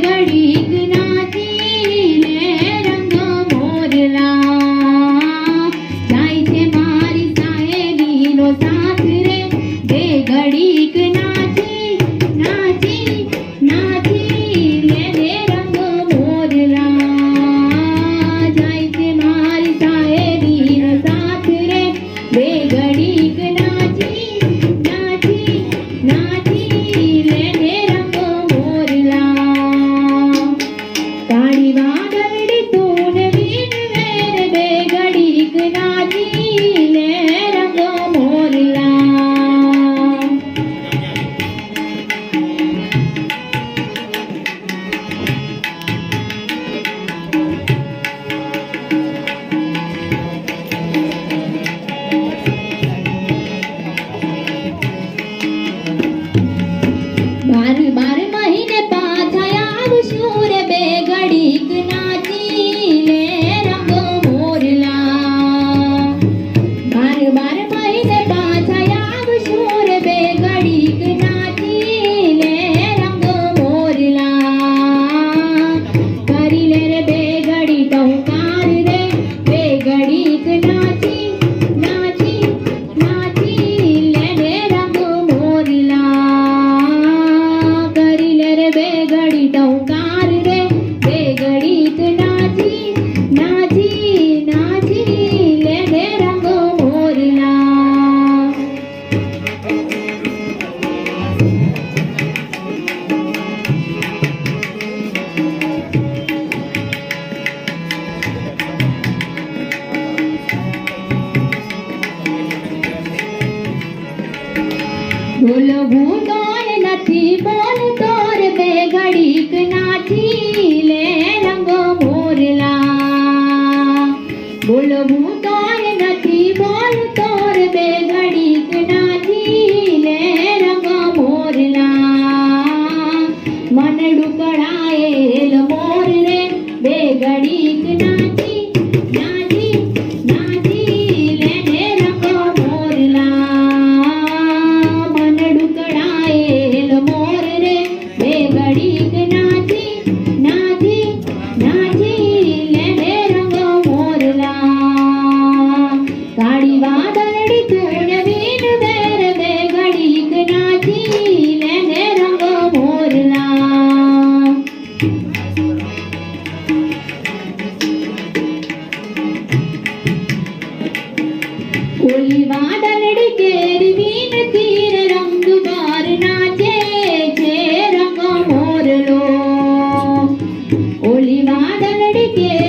ઘડીક નાચી લે રંગ મોરલા જાય છે મારી સાહેબીનો સાથ રે બે ઘડીક નાચી નાચી નાચી લે રંગ મોરલા જાય છે મારી સાહેબીનો સાથ રે બે ઘડીક નાચી નાચી નાચી લે રંગ મોરલા કાળી વાદળી તું વીન વેર બે ઘડીક નાચી લે રંગ મોરલા બાર બાર મહિને પાછા આવશું રે બે ઘડીક નાચી લે રંગ મોરલા બાર બાર મહિને પાછા આવશું રે બે ઘડીક નાચી લે રંગ મોરલા કરી લે રે બે ઘડી ટહુકાર રે બે ઘડીક નાચી નાચી નાચી લે રંગ મોરલા કરી લે રે બે ઘડી ટહુકાર રે બે ઘડીક નાચી નાચી નાચી લે રંગ મોરલા બોલવું તોય નથી બોલતો રે બે ઘડીક નાચી લે રંગ મોરલા બોલવું તોય નથી બોલતો રે બે ઘડીક નાચી લે રંગ મોરલા મનડું કળાયેલ મોર રે બે ઘડીક નાચી નાચી નાચી લે રંગ મોરલા મનડું કળાયેલ મોર રે બે ઘડીક નાચી નાચી નાચી લે રંગ મોરલા કાળી વાદળી તું વીન વેર બે ઘડીક નાચી લે રંગ મોરલા ઓલી વાદળી કેરી વીન તીર રંગ બાર નાચે છે રંગ મોરલો ઓલી વાદળી કેરી